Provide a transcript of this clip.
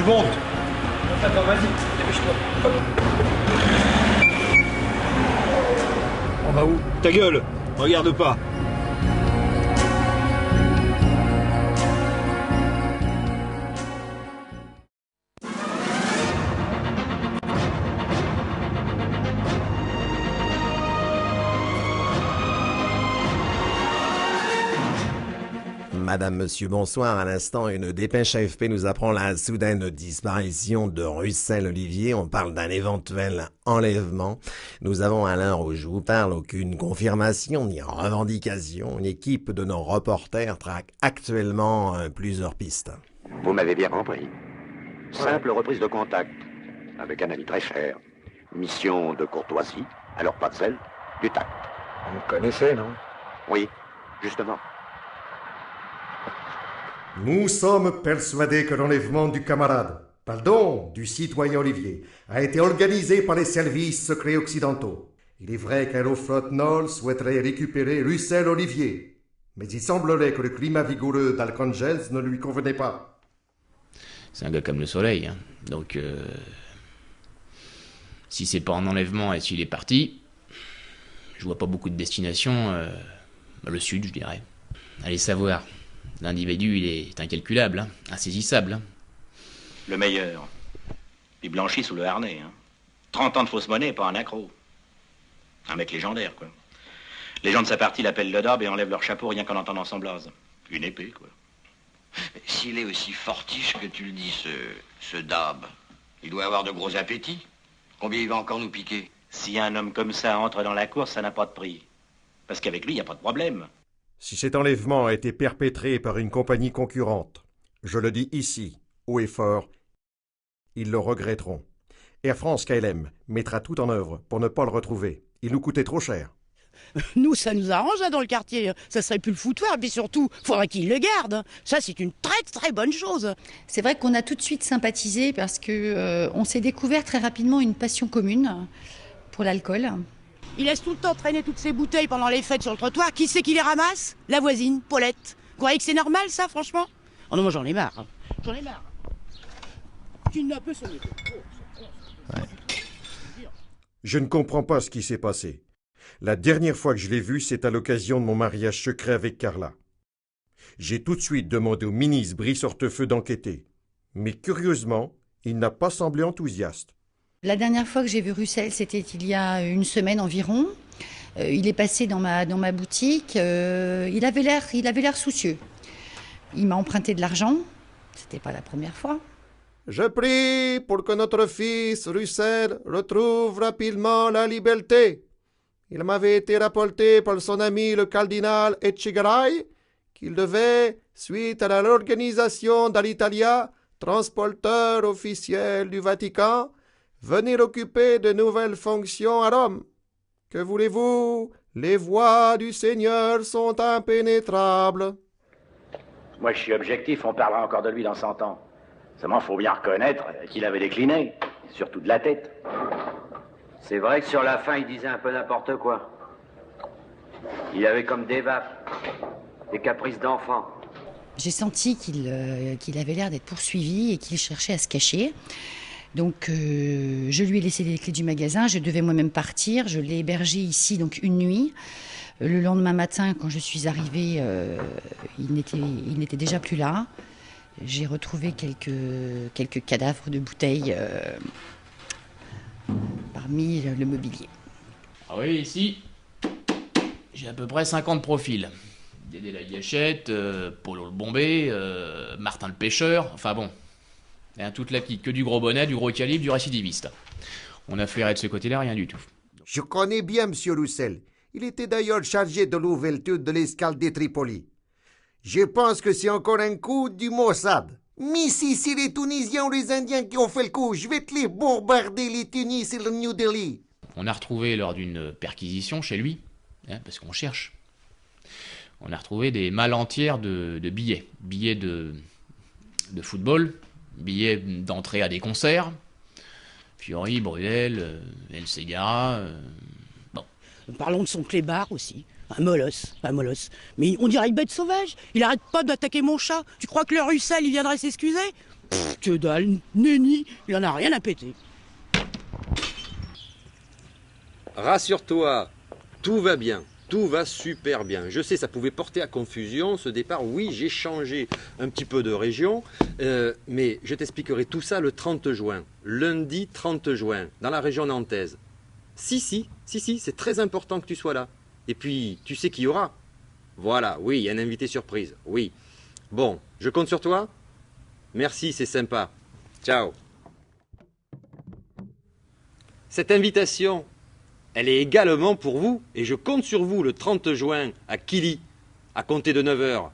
monte. Attends, vas-y, dépêche-toi. Hop. On va où? Ta gueule, regarde pas. Madame, monsieur, bonsoir. À l'instant, une dépêche AFP nous apprend la soudaine disparition de Russell-Olivier. On parle d'un éventuel enlèvement. Nous avons, à l'heure où je vous parle, aucune confirmation ni revendication. Une équipe de nos reporters traque actuellement plusieurs pistes. Vous m'avez bien compris. Simple reprise de contact avec un ami très cher. Mission de courtoisie, alors pas de sel, du tact. Vous me connaissez, non? Oui, justement. Nous sommes persuadés que l'enlèvement du camarade, pardon, du citoyen Olivier, a été organisé par les services secrets occidentaux. Il est vrai qu'Aeroflot Knoll souhaiterait récupérer Russell Olivier, mais il semblerait que le climat vigoureux d'Arkhangels ne lui convenait pas. C'est un gars comme le soleil, hein. Donc si c'est pas un enlèvement et s'il est parti, je vois pas beaucoup de destinations, le sud, je dirais. Allez savoir. L'individu, il est incalculable, hein, insaisissable. Hein. Le meilleur. Puis blanchi sous le harnais. Hein. 30 ans de fausse monnaie, pas un accro. Un mec légendaire, quoi. Les gens de sa partie l'appellent le dab et enlèvent leur chapeau rien qu'en entendant son blaze. Une épée, quoi. S'il est aussi fortiche que tu le dis, ce dab, il doit avoir de gros appétits. Combien il va encore nous piquer? Si un homme comme ça entre dans la course, ça n'a pas de prix. Parce qu'avec lui, il n'y a pas de problème. Si cet enlèvement a été perpétré par une compagnie concurrente, je le dis ici, haut et fort, ils le regretteront. Air France KLM mettra tout en œuvre pour ne pas le retrouver. Il nous coûtait trop cher. Nous, ça nous arrange hein, dans le quartier. Ça serait plus le foutoir. Et puis surtout, faudrait qu'il le garde. Ça, c'est une très très bonne chose. C'est vrai qu'on a tout de suite sympathisé parce que on s'est découvert très rapidement une passion commune pour l'alcool. Il laisse tout le temps traîner toutes ses bouteilles pendant les fêtes sur le trottoir. Qui c'est qui les ramasse? La voisine, Paulette. Vous croyez que c'est normal, ça, franchement? Oh non, moi, j'en ai marre. J'en ai marre. Qu'il n'a peu son épaule. Ouais. Je ne comprends pas ce qui s'est passé. La dernière fois que je l'ai vu, c'est à l'occasion de mon mariage secret avec Carla. J'ai tout de suite demandé au ministre Brice Hortefeux d'enquêter. Mais curieusement, il n'a pas semblé enthousiaste. La dernière fois que j'ai vu Russell, c'était il y a une semaine environ. Il est passé dans ma boutique. Il avait l'air soucieux. Il m'a emprunté de l'argent. C'était pas la première fois. Je prie pour que notre fils Russell retrouve rapidement la liberté. Il m'avait été rapporté par son ami le cardinal Etchegaray qu'il devait, suite à l'organisation d'Alitalia, transporteur officiel du Vatican, venir occuper de nouvelles fonctions à Rome. Que voulez-vous? Les voies du Seigneur sont impénétrables. Moi, je suis objectif, on parlera encore de lui dans 100 ans. Seulement, faut bien reconnaître qu'il avait décliné, surtout de la tête. C'est vrai que sur la fin, il disait un peu n'importe quoi. Il avait comme des vapes, des caprices d'enfant. J'ai senti qu'il avait l'air d'être poursuivi et qu'il cherchait à se cacher. Donc je lui ai laissé les clés du magasin, je devais moi-même partir, je l'ai hébergé ici donc une nuit. Le lendemain matin, quand je suis arrivée, il n'était déjà plus là. J'ai retrouvé quelques cadavres de bouteilles parmi le mobilier. Ah oui, ici, j'ai à peu près 50 profils. Dédé la Gâchette, Polo le Bombé, Martin le Pêcheur, enfin bon. Rien, toute la petite, que du gros bonnet, du gros calibre, du récidiviste. On a flairé de ce côté-là, rien du tout. Je connais bien M. Roussel. Il était d'ailleurs chargé de l'ouverture de l'escale de Tripoli. Je pense que c'est encore un coup du Mossad. Mais si c'est les Tunisiens ou les Indiens qui ont fait le coup, je vais te les bombarder, les Tunis et le New Delhi. On a retrouvé lors d'une perquisition chez lui, hein, parce qu'on cherche, on a retrouvé des malles entières de billets. Billets de football, billets d'entrée à des concerts, Fiori, Bruel, El Segara, bon. Parlons de son clébard aussi. Un molosse. Mais on dirait une bête sauvage. Il arrête pas d'attaquer mon chat. Tu crois que le Russell, il viendrait s'excuser? Que dalle, nenni, il en a rien à péter. Rassure-toi, tout va bien. Tout va super bien. Je sais, ça pouvait porter à confusion ce départ. Oui, j'ai changé un petit peu de région, mais je t'expliquerai tout ça le 30 juin. Lundi 30 juin, dans la région nantaise. Si, c'est très important que tu sois là. Et puis, tu sais qui y aura. Voilà, oui, un invité surprise, oui. Bon, je compte sur toi. Merci, c'est sympa. Ciao. Cette invitation, elle est également pour vous, et je compte sur vous le 30 juin à Kili, à compter de 9 h.